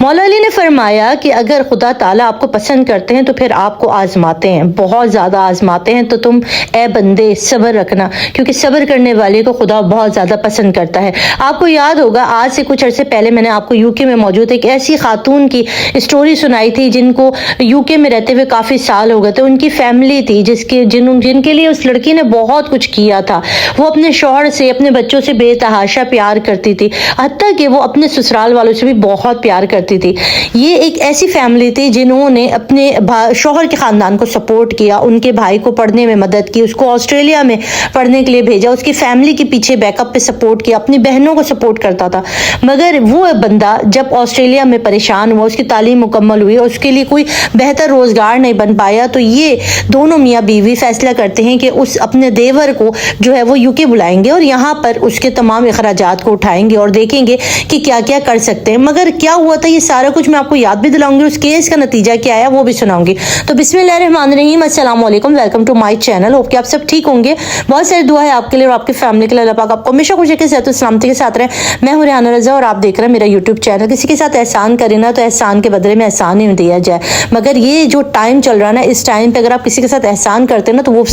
مولا علی نے فرمایا کہ اگر خدا تعالیٰ آپ کو پسند کرتے ہیں تو پھر آپ کو آزماتے ہیں، بہت زیادہ آزماتے ہیں، تو تم اے بندے صبر رکھنا، کیونکہ صبر کرنے والے کو خدا بہت زیادہ پسند کرتا ہے۔ آپ کو یاد ہوگا آج سے کچھ عرصے پہلے میں نے آپ کو یو کے میں موجود ایک ایسی خاتون کی اسٹوری سنائی تھی جن کو یو کے میں رہتے ہوئے کافی سال ہو گئے تھے۔ ان کی فیملی تھی جن کے لیے اس لڑکی نے بہت کچھ کیا تھا۔ وہ اپنے شوہر سے، اپنے بچوں سے بے تحاشا پیار کرتی تھی، حتیٰ کہ وہ اپنے سسرال والوں سے بھی بہت پیار کرتی تھی۔ یہ ایک ایسی فیملی تھی جنہوں نے اپنے شوہر کے خاندان کو سپورٹ کیا، ان کے بھائی کو پڑھنے میں مدد کی، اس کو آسٹریلیا میں پڑھنے کے لیے بھیجا، اس کی فیملی کے پیچھے بیک اپ پہ سپورٹ کیا، اپنی بہنوں کو سپورٹ کرتا تھا۔ مگر وہ بندہ جب آسٹریلیا میں پریشان ہوا، اس کی تعلیم مکمل ہوئی اور اس کے لیے کوئی بہتر روزگار نہیں بن پایا، تو یہ دونوں میاں بیوی فیصلہ کرتے ہیں کہ اس اپنے دیور کو جو ہے وہ یو کے بلائیں گے اور یہاں پر اس کے تمام اخراجات کو اٹھائیں گے اور دیکھیں گے کہ کیا کیا کر سکتے ہیں۔ مگر کیا ہوا تھا یہ سارا کچھ میں آپ کو یاد بھی دلاؤں گی، اس کیس کا نتیجہ کیا آیا وہ بھی سناؤں گی۔ تو بسم اللہ الرحمن الرحیم، السلام علیکم، welcome to my channel. Hope کہ آپ سب ٹھیک ہوں گے، بہت ساری دعا ہے آپ کے لیے اور آپ کی فیملی کے لیے، اللہ پاک آپ کو ہمیشہ خوشی کے صحت و سلامتی کے ساتھ رہے۔ میں ہوں ریحانہ رضا اور آپ دیکھ رہے ہیں میرا یوٹیوب چینل۔ کسی کے ساتھ احسان کریں نا تو احسان کے بدلے میں احسان ہی دیا جائے، مگر یہ جو ٹائم چل رہا ہے نا، اس ٹائم پہ اگر آپ کسی کے ساتھ احسان کرتے ہیں نا تو وہ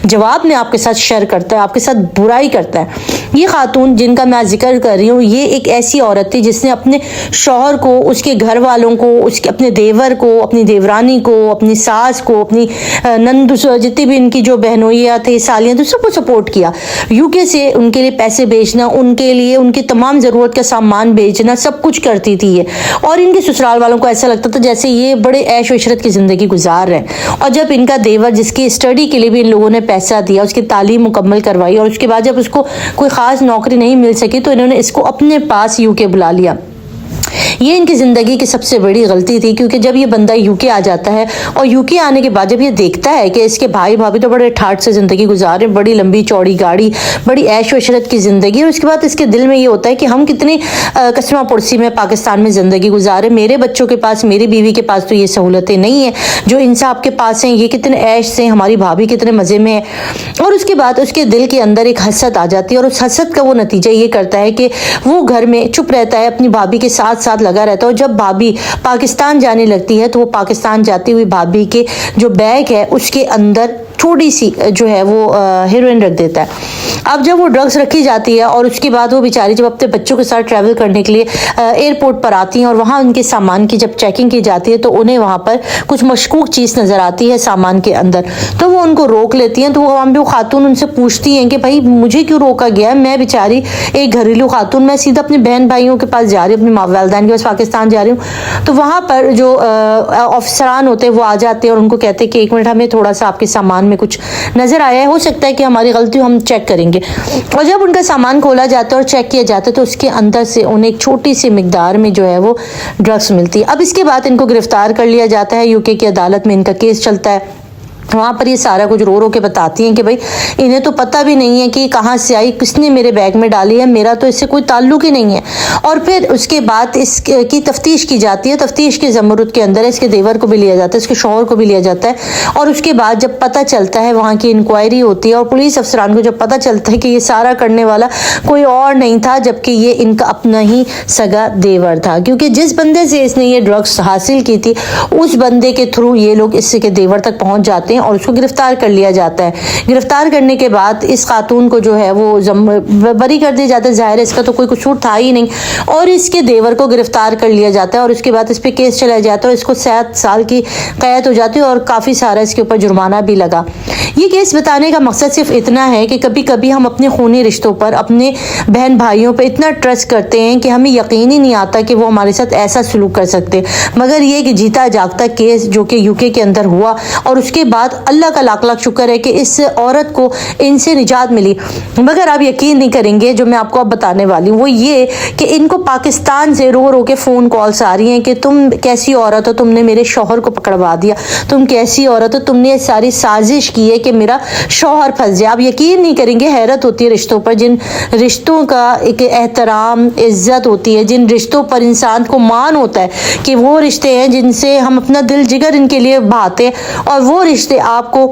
جواب میں آپ کے ساتھ شر کرتا ہے، آپ کے ساتھ برائی کرتا ہے۔ یہ خاتون جن کا میں ذکر کر رہی ہوں، یہ ایک ایسی عورت تھی جس نے اپنے شوہر کو، اس کے گھر والوں کو، اس کے اپنے دیور کو، اپنی دیورانی کو، اپنی ساس کو، اپنی نند، جتنی بھی ان کی جو بہنوئیاں تھے، سالیاں تھیں، سب کو سپورٹ کیا۔ یو کے سے ان کے لیے پیسے بھیجنا، ان کے لیے ان کی تمام ضرورت کا سامان بھیجنا، سب کچھ کرتی تھی یہ۔ اور ان کے سسرال والوں کو ایسا لگتا تھا جیسے یہ بڑے عیش و عشرت کی زندگی گزار رہے ہیں۔ اور جب ان کا دیور، جس کی اسٹڈی کے لیے بھی ان لوگوں نے پیسہ دیا، اس کی تعلیم مکمل کروائی اور اس کے بعد جب اس کو کوئی خاص نوکری نہیں مل سکی تو انہوں نے اس کو اپنے پاس یو کے بلا لیا۔ یہ ان کی زندگی کی سب سے بڑی غلطی تھی، کیونکہ جب یہ بندہ یو کے آ جاتا ہے اور یو کے آنے کے بعد جب یہ دیکھتا ہے کہ اس کے بھائی بھابھی تو بڑے ٹھاٹ سے زندگی گزار رہے ہیں، بڑی لمبی چوڑی گاڑی، بڑی عیش و عشرت کی زندگی، اور اس کے بعد اس کے دل میں یہ ہوتا ہے کہ ہم کتنی کسمہ پرسی میں پاکستان میں زندگی گزارے، میرے بچوں کے پاس، میری بیوی کے پاس تو یہ سہولتیں نہیں ہیں جو ان صاحب کے پاس ہیں، یہ کتنے عیش سے، ہماری بھابھی کتنے مزے میں ہے۔ اور اس کے بعد اس کے دل کے اندر ایک حسد آ جاتی ہے اور اس حسد کا وہ نتیجہ یہ کرتا ہے کہ وہ گھر میں چپ رہتا ہے، اپنی بھابھی کے ساتھ ساتھ لگا رہتا ہے، اور جب بھابھی پاکستان جانے لگتی ہے تو وہ پاکستان جاتی ہوئی بھابھی کے جو بیگ ہے اس کے اندر تھوڑی سی جو ہے وہ ہیروئن رکھ دیتا ہے۔ اب جب وہ ڈرگز رکھی جاتی ہے اور اس کے بعد وہ بیچاری جب اپنے بچوں کے ساتھ ٹریول کرنے کے لیے ایئرپورٹ پر آتی ہیں اور وہاں ان کے سامان کی جب چیکنگ کی جاتی ہے تو انہیں وہاں پر کچھ مشکوک چیز نظر آتی ہے سامان کے اندر، تو وہ ان کو روک لیتی ہیں۔ تو وہ خاتون ان سے پوچھتی ہیں کہ بھائی مجھے کیوں روکا گیا، میں بیچاری ایک گھریلو خاتون، میں سیدھا اپنے بہن بھائیوں کے پاس جا رہی ہوں، اپنے والدین کے پاس پاکستان جا رہی ہوں۔ تو وہاں پر جو افسران ہوتے ہیں وہ آ جاتے ہیں اور ان کو کہتے ہیں کہ ایک منٹ، ہمیں تھوڑا سا آپ کے سامان میں کچھ نظر آیا ہے، ہو سکتا ہے کہ ہماری غلطی ہم چیک کریں گے۔ اور جب ان کا سامان کھولا جاتا ہے اور چیک کیا جاتا ہے تو اس کے اندر سے انہیں ایک چھوٹی سی مقدار میں جو ہے وہ ڈرگس ملتی ہے۔ اب اس کے بعد ان کو گرفتار کر لیا جاتا ہے، یو کے کی عدالت میں ان کا کیس چلتا ہے۔ وہاں پر یہ سارا کچھ رو رو کے بتاتی ہیں کہ بھائی انہیں تو پتہ بھی نہیں ہے کہ کہاں سے آئی، کس نے میرے بیگ میں ڈالی ہے، میرا تو اس سے کوئی تعلق ہی نہیں ہے۔ اور پھر اس کے بعد اس کی تفتیش کی جاتی ہے، تفتیش کے زمرد کے اندر اس کے دیور کو بھی لیا جاتا ہے، اس کے شوہر کو بھی لیا جاتا ہے، اور اس کے بعد جب پتہ چلتا ہے، وہاں کی انکوائری ہوتی ہے اور پولیس افسران کو جب پتہ چلتا ہے کہ یہ سارا کرنے والا کوئی اور نہیں تھا جبکہ یہ ان کا اپنا ہی سگا دیور تھا، کیونکہ جس بندے سے اس نے یہ ڈرگس حاصل کی تھی اس بندے کے تھرو یہ لوگ اس کے دیور تک پہنچ جاتے ہیں اور اس کو گرفتار کر لیا جاتا ہے۔ گرفتار کرنے کے بعد اس خاتون کو جو ہے وہ بری کر دیا جاتا ہے، ظاہر ہے اس کا تو کوئی قصور تھا ہی نہیں، اور اس کے دیور کو گرفتار کر لیا جاتا ہے اور اس کے بعد اس پہ کیس چلایا جاتا ہے اور اس کو 7 سال کی قید ہو جاتی ہے اور کافی سارا اس کے اوپر جرمانہ بھی لگا۔ یہ کیس بتانے کا مقصد صرف اتنا ہے کہ کبھی کبھی ہم اپنے خونی رشتوں پر، اپنے بہن بھائیوں پہ اتنا ٹرسٹ کرتے ہیں کہ ہمیں یقین ہی نہیں آتا کہ وہ ہمارے ساتھ ایسا سلوک کر سکتے، مگر یہ کہ جیتا جاگتا کیس جو کہ یو کے اندر ہوا اور اس کے بعد اللہ کا لاکھ لاکھ شکر ہے کہ اس عورت کو ان سے نجات ملی۔ مگر آپ یقین نہیں کریں گے جو میں آپ کو اب بتانے والی ہوں، وہ یہ کہ ان کو پاکستان سے رو رو کے فون کالز آ رہی ہیں کہ تم کیسی عورت ہو، تم نے میرے شوہر کو پکڑوا دیا، تم کیسی عورت ہو، تم نے ساری سازش کی ہے کہ میرا شوہر پھنس جائے۔ آپ یقین نہیں کریں گے، حیرت ہوتی ہے رشتوں پر، جن رشتوں کا ایک احترام، عزت ہوتی ہے، جن رشتوں پر انسان کو مان ہوتا ہے کہ وہ رشتے ہیں جن سے ہم اپنا دل جگر ان کے لیے بہاتے ہیں، اور وہ رشتے آپ کو